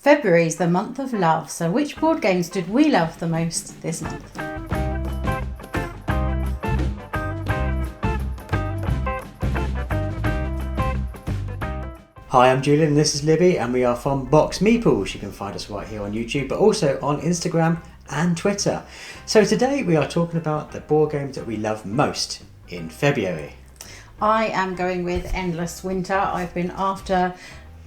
February is the month of love, so which board games did we love the most this month? Hi, I'm Julian and this is Libby and we are from BoxedMeeples. You can find us right here on YouTube but also on Instagram and Twitter. So today we are talking about the board games that we love most in February. I am going with Endless Winter. I've been after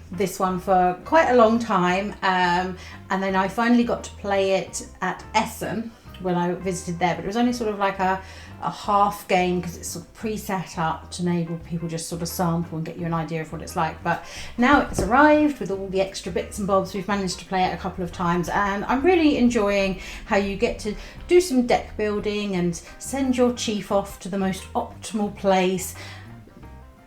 this one for quite a long time and then I finally got to play it at Essen when I visited there, but it was only sort of like a half game because it's sort of pre-set up to enable people just sort of sample and get you an idea of what it's like. But now it's arrived with all the extra bits and bobs. We've managed to play it a couple of times and I'm really enjoying how you get to do some deck building and send your chief off to the most optimal place,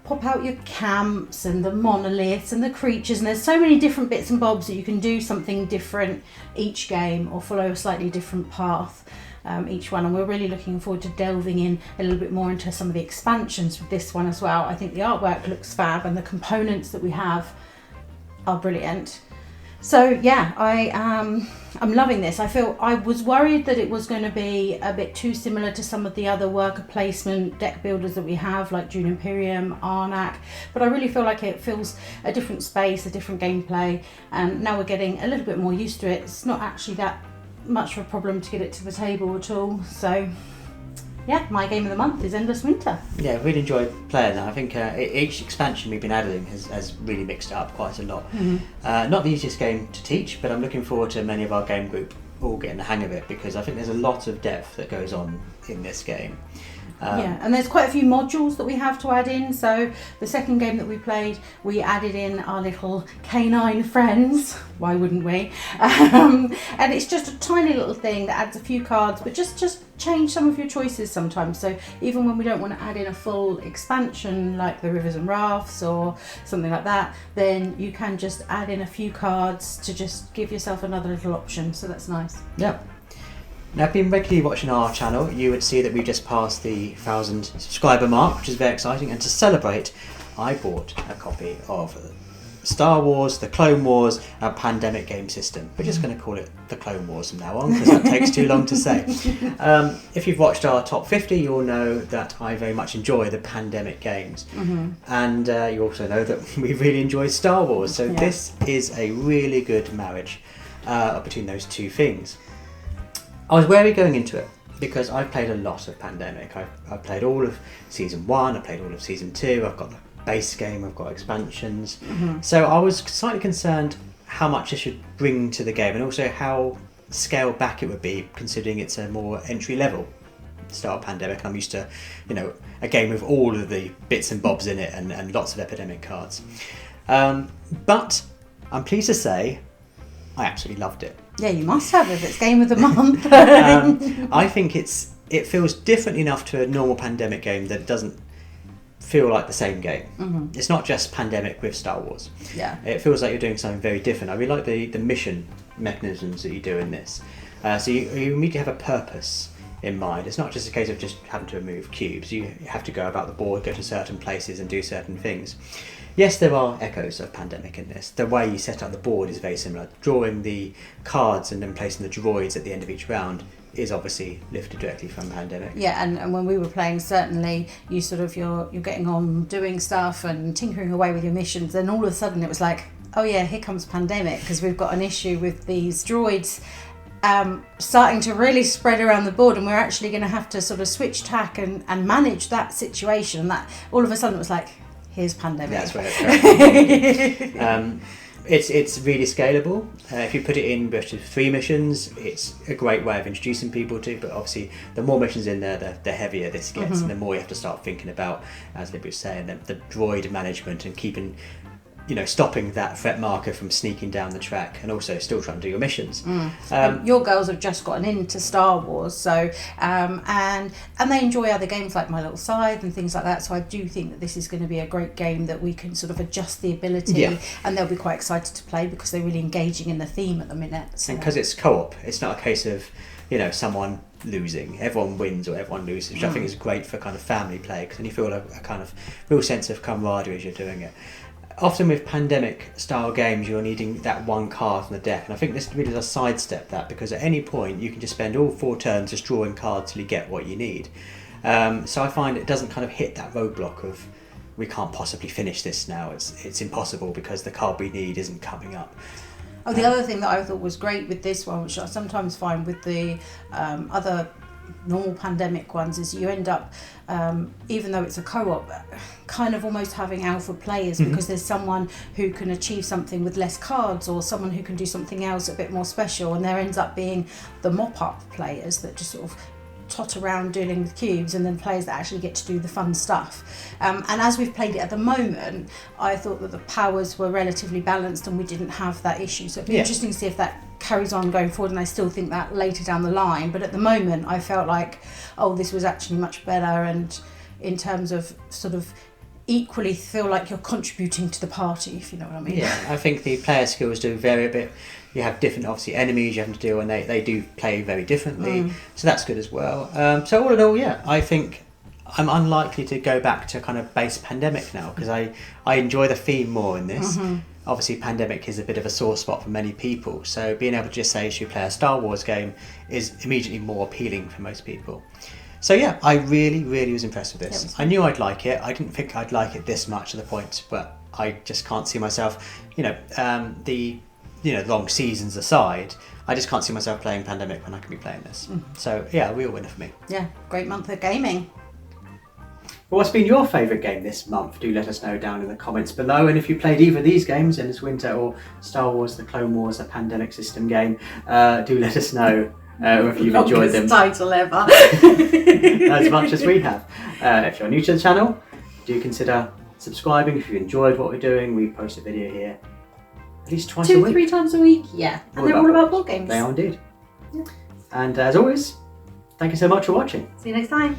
pop out your camps and the monoliths and the creatures, and there's so many different bits and bobs that you can do something different each game or follow a slightly different path each one, and we're really looking forward to delving in a little bit more into some of the expansions with this one as well. I think the artwork looks fab and the components that we have are brilliant. So yeah, I'm loving this. I was worried that it was going to be a bit too similar to some of the other worker placement deck builders that we have, like Dune Imperium, Arnak, but I really feel like it feels a different space, a different gameplay, and now we're getting a little bit more used to it. It's not actually that much of a problem to get it to the table at all. So yeah, my game of the month is Endless Winter. Yeah, I really enjoyed playing that. I think each expansion we've been adding has really mixed it up quite a lot. Not the easiest game to teach, but I'm looking forward to many of our game group all getting the hang of it because I think there's a lot of depth that goes on in this game. Yeah, and there's quite a few modules that we have to add in. So the second game that we played, we added in our little canine friends. Why wouldn't we? And it's just a tiny little thing that adds a few cards, but just change some of your choices sometimes. So even when we don't want to add in a full expansion like the Rivers and Rafts or something like that, then you can just add in a few cards to just give yourself another little option. So that's nice. Yeah. Now, if you've been regularly watching our channel, you would see that we've just passed the 1,000 subscriber mark, which is very exciting. And to celebrate, I bought a copy of Star Wars, the Clone Wars, our pandemic game system. We're just going to call it the Clone Wars from now on because that takes too long to say. If you've watched our top 50, you'll know that I very much enjoy the pandemic games. And you also know that we really enjoy Star Wars. So this is a really good marriage between those two things. I was wary going into it because I've played a lot of Pandemic. I've played all of Season 1, I've played all of Season 2, I've got the base game, I've got expansions. So I was slightly concerned how much I should bring to the game and also how scaled back it would be considering it's a more entry level style Pandemic. I'm used to, a game with all of the bits and bobs in it and lots of epidemic cards. But I'm pleased to say I absolutely loved it. Yeah, you must have if it's game of the month. I think it feels different enough to a normal Pandemic game that it doesn't feel like the same game. It's not just Pandemic with Star Wars. Yeah. It feels like you're doing something very different. I really like the mission mechanisms that you do in this. So you immediately have a purpose in mind. It's not just a case of just having to remove cubes. You have to go about the board, go to certain places and do certain things. Yes, there are echoes of Pandemic in this. The way you set up the board is very similar. Drawing the cards and then placing the droids at the end of each round is obviously lifted directly from Pandemic. Yeah, and when we were playing, certainly you you're getting on doing stuff and tinkering away with your missions, then all of a sudden it was like, oh yeah, here comes Pandemic because we've got an issue with these droids starting to really spread around the board and we're actually going to have to sort of switch tack and manage that situation. That all of a sudden it was like, here's Pandemic. That's where it's going. It's really scalable. If you put it in with 3 missions, it's a great way of introducing people to, but obviously the more missions in there, the heavier this gets and the more you have to start thinking about, as Libby was saying, the droid management and keeping stopping that threat marker from sneaking down the track and also still trying to do your missions. Your girls have just gotten into Star Wars, so and they enjoy other games like My Little Scythe and things like that, so I do think that this is going to be a great game that we can sort of adjust the ability and they'll be quite excited to play because they're really engaging in the theme at the minute. So. And because it's co-op, it's not a case of someone losing. Everyone wins or everyone loses, which I think is great for kind of family play because then you feel a kind of real sense of camaraderie as you're doing it. often with pandemic style games, you're needing that one card on the deck, and I think this really does sidestep that, because at any point you can just spend all 4 turns just drawing cards till you get what you need. So I find it doesn't kind of hit that roadblock of we can't possibly finish this now. It's impossible because the card we need isn't coming up. Oh, the other thing that I thought was great with this one, which I sometimes find with the other normal pandemic ones, is you end up, even though it's a co-op, kind of almost having alpha players, because there's someone who can achieve something with less cards, or someone who can do something else a bit more special, and there ends up being the mop-up players that just sort of tot around dealing with cubes, and then players that actually get to do the fun stuff. And as we've played it at the moment, I thought that the powers were relatively balanced and we didn't have that issue. So it'd be interesting to see if that carries on going forward, and I still think that later down the line. But at the moment, I felt like, oh, this was actually much better, and in terms of sort of equally feel like you're contributing to the party, if you know what I mean. Yeah, I think the player skills do vary a bit. You have different, obviously, enemies you have to deal with, and they do play very differently, so that's good as well. So all in all, yeah, I think I'm unlikely to go back to kind of base pandemic now, because I enjoy the theme more in this. Obviously, pandemic is a bit of a sore spot for many people, so being able to just say you play a Star Wars game is immediately more appealing for most people. So yeah, I really, really was impressed with this. I knew I'd like it. I didn't think I'd like it this much to the point, but I just can't see myself, long seasons aside, I just can't see myself playing Pandemic when I can be playing this. So yeah, a real winner for me. Yeah, great month of gaming. Well, what's been your favourite game this month? Do let us know down in the comments below. And if you played either of these games, Endless Winter or Star Wars The Clone Wars, a Pandemic system game, do let us know if you've enjoyed them. Title ever. As much as we have. If you're new to the channel, do consider subscribing. If you enjoyed what we're doing, we post a video here at least twice a week. 2-3 times a week, yeah. And they're all about board games. They are indeed. Yeah. And as always, thank you so much for watching. See you next time.